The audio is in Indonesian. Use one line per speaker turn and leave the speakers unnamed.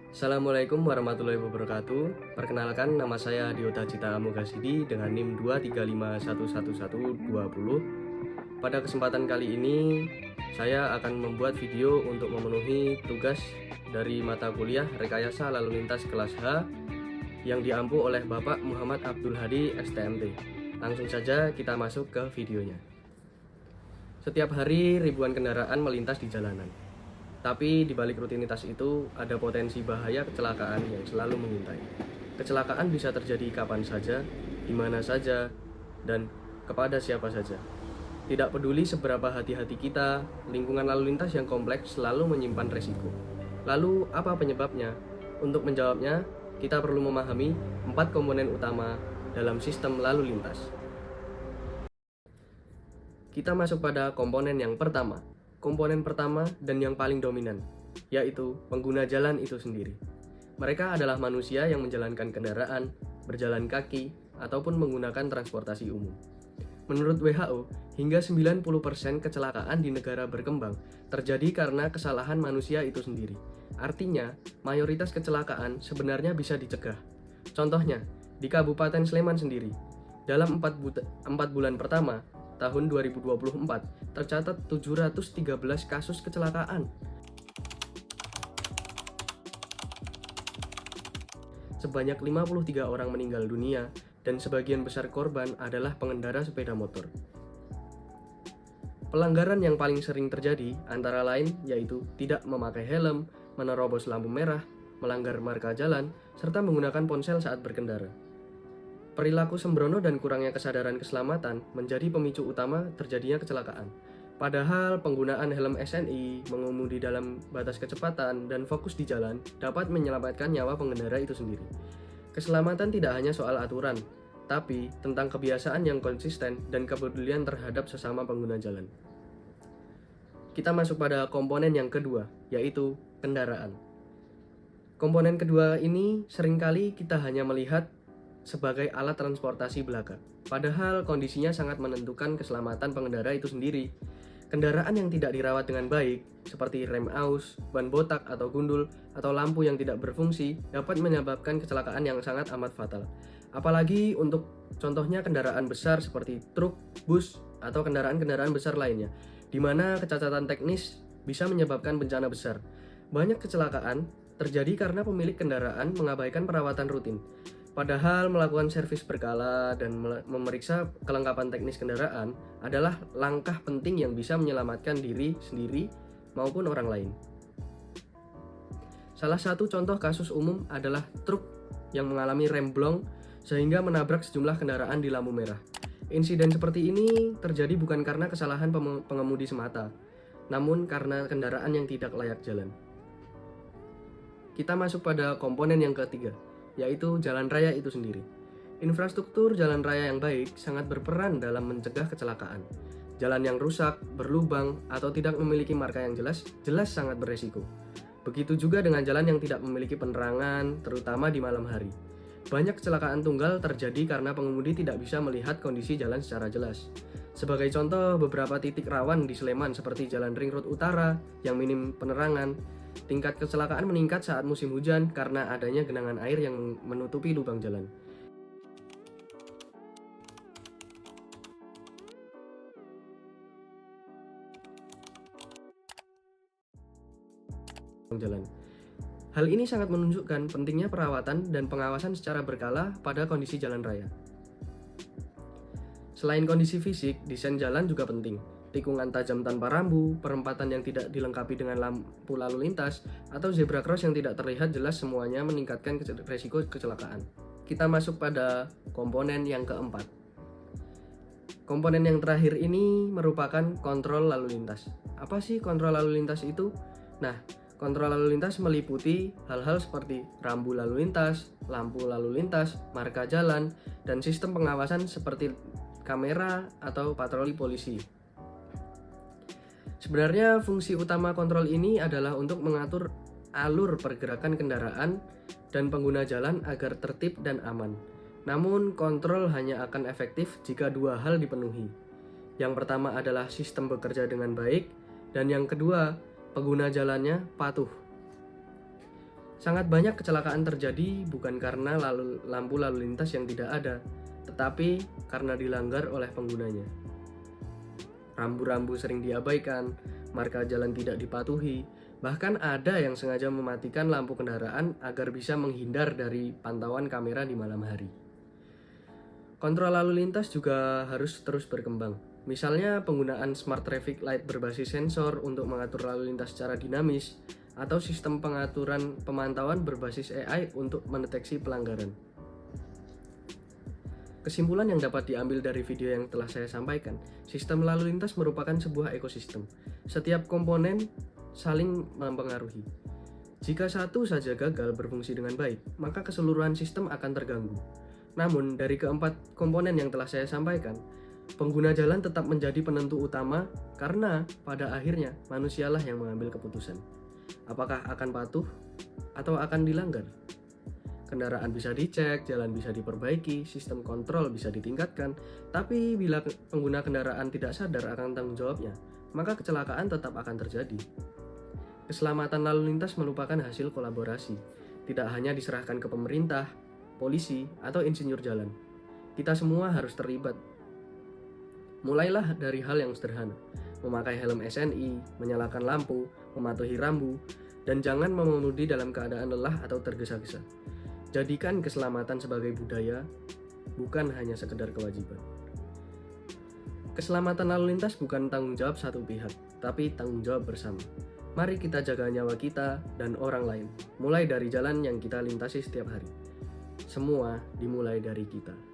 Assalamualaikum warahmatullahi wabarakatuh. Perkenalkan, nama saya Diota Cita Amogasidi dengan NIM 235111120. Pada kesempatan kali ini, saya akan membuat video untuk memenuhi tugas dari mata kuliah Rekayasa Lalu Lintas kelas H yang diampu oleh Bapak Muhammad Abdul Hadi STMT. Langsung saja kita masuk ke videonya. Setiap hari ribuan kendaraan melintas di jalanan. Tapi di balik rutinitas itu ada potensi bahaya kecelakaan yang selalu mengintai. Kecelakaan bisa terjadi kapan saja, di mana saja, dan kepada siapa saja. Tidak peduli seberapa hati-hati kita, lingkungan lalu lintas yang kompleks selalu menyimpan resiko. Lalu apa penyebabnya? Untuk menjawabnya, kita perlu memahami 4 komponen utama dalam sistem lalu lintas. Kita masuk pada komponen yang pertama. Komponen pertama dan yang paling dominan, yaitu pengguna jalan itu sendiri. Mereka adalah manusia yang menjalankan kendaraan, berjalan kaki, ataupun menggunakan transportasi umum. Menurut WHO, hingga 90% kecelakaan di negara berkembang terjadi karena kesalahan manusia itu sendiri. Artinya, mayoritas kecelakaan sebenarnya bisa dicegah. Contohnya, di Kabupaten Sleman sendiri, dalam 4 bulan pertama, tahun 2024 tercatat 713 kasus kecelakaan. Sebanyak 53 orang meninggal dunia dan sebagian besar korban adalah pengendara sepeda motor. Pelanggaran yang paling sering terjadi antara lain yaitu tidak memakai helm, menerobos lampu merah, melanggar marka jalan, serta menggunakan ponsel saat berkendara. Perilaku sembrono dan kurangnya kesadaran keselamatan menjadi pemicu utama terjadinya kecelakaan. Padahal penggunaan helm SNI, mengemudi dalam batas kecepatan, dan fokus di jalan dapat menyelamatkan nyawa pengendara itu sendiri. Keselamatan tidak hanya soal aturan, tapi tentang kebiasaan yang konsisten dan kepedulian terhadap sesama pengguna jalan. Kita masuk pada komponen yang kedua, yaitu kendaraan. Komponen kedua ini seringkali kita hanya melihat sebagai alat transportasi belaka. Padahal kondisinya sangat menentukan keselamatan pengendara itu sendiri. Kendaraan yang tidak dirawat dengan baik, seperti rem aus, ban botak atau gundul, atau lampu yang tidak berfungsi, dapat menyebabkan kecelakaan yang sangat amat fatal. Apalagi untuk contohnya kendaraan besar seperti truk, bus, atau kendaraan-kendaraan besar lainnya, di mana kecacatan teknis bisa menyebabkan bencana besar. Banyak kecelakaan terjadi karena pemilik kendaraan mengabaikan perawatan rutin. Padahal melakukan servis berkala dan memeriksa kelengkapan teknis kendaraan adalah langkah penting yang bisa menyelamatkan diri sendiri maupun orang lain. Salah satu contoh kasus umum adalah truk yang mengalami remblong sehingga menabrak sejumlah kendaraan di lampu merah. Insiden seperti ini terjadi bukan karena kesalahan pengemudi semata, namun karena kendaraan yang tidak layak jalan. Kita masuk pada komponen yang ketiga, yaitu jalan raya itu sendiri. Infrastruktur jalan raya yang baik sangat berperan dalam mencegah kecelakaan. Jalan yang rusak, berlubang, atau tidak memiliki marka yang jelas sangat beresiko. Begitu juga dengan jalan yang tidak memiliki penerangan, terutama di malam hari. Banyak kecelakaan tunggal terjadi karena pengemudi tidak bisa melihat kondisi jalan secara jelas. Sebagai contoh, beberapa titik rawan di Sleman seperti Jalan Ring Road Utara yang minim penerangan. Tingkat kecelakaan meningkat saat musim hujan karena adanya genangan air yang menutupi lubang jalan. Hal ini sangat menunjukkan pentingnya perawatan dan pengawasan secara berkala pada kondisi jalan raya. Selain kondisi fisik, desain jalan juga penting. Tikungan tajam tanpa rambu, perempatan yang tidak dilengkapi dengan lampu lalu lintas, atau zebra cross yang tidak terlihat jelas semuanya meningkatkan resiko kecelakaan. Kita masuk pada komponen yang keempat. Komponen yang terakhir ini merupakan kontrol lalu lintas. Apa sih kontrol lalu lintas itu? Nah, kontrol lalu lintas meliputi hal-hal seperti rambu lalu lintas, lampu lalu lintas, marka jalan, dan sistem pengawasan seperti kamera atau patroli polisi. Sebenarnya fungsi utama kontrol ini adalah untuk mengatur alur pergerakan kendaraan dan pengguna jalan agar tertib dan aman. Namun kontrol hanya akan efektif jika dua hal dipenuhi. Yang pertama adalah sistem bekerja dengan baik, dan yang kedua, pengguna jalannya patuh. Sangat banyak kecelakaan terjadi bukan karena lampu lalu lintas yang tidak ada, tetapi karena dilanggar oleh penggunanya. Rambu-rambu sering diabaikan, marka jalan tidak dipatuhi, bahkan ada yang sengaja mematikan lampu kendaraan agar bisa menghindar dari pantauan kamera di malam hari. Kontrol lalu lintas juga harus terus berkembang. Misalnya penggunaan smart traffic light berbasis sensor untuk mengatur lalu lintas secara dinamis, atau sistem pengaturan pemantauan berbasis AI untuk mendeteksi pelanggaran. Kesimpulan yang dapat diambil dari video yang telah saya sampaikan, sistem lalu lintas merupakan sebuah ekosistem. Setiap komponen saling mempengaruhi. Jika satu saja gagal berfungsi dengan baik, maka keseluruhan sistem akan terganggu. Namun, dari keempat komponen yang telah saya sampaikan, pengguna jalan tetap menjadi penentu utama karena pada akhirnya manusialah yang mengambil keputusan. Apakah akan patuh atau akan dilanggar? Kendaraan bisa dicek, jalan bisa diperbaiki, sistem kontrol bisa ditingkatkan, tapi bila pengguna kendaraan tidak sadar akan tanggung jawabnya, maka kecelakaan tetap akan terjadi. Keselamatan lalu lintas merupakan hasil kolaborasi, tidak hanya diserahkan ke pemerintah, polisi, atau insinyur jalan. Kita semua harus terlibat. Mulailah dari hal yang sederhana, memakai helm SNI, menyalakan lampu, mematuhi rambu, dan jangan mengemudi dalam keadaan lelah atau tergesa-gesa. Jadikan keselamatan sebagai budaya, bukan hanya sekedar kewajiban. Keselamatan lalu lintas bukan tanggung jawab satu pihak, tapi tanggung jawab bersama. Mari kita jaga nyawa kita dan orang lain, mulai dari jalan yang kita lintasi setiap hari. Semua dimulai dari kita.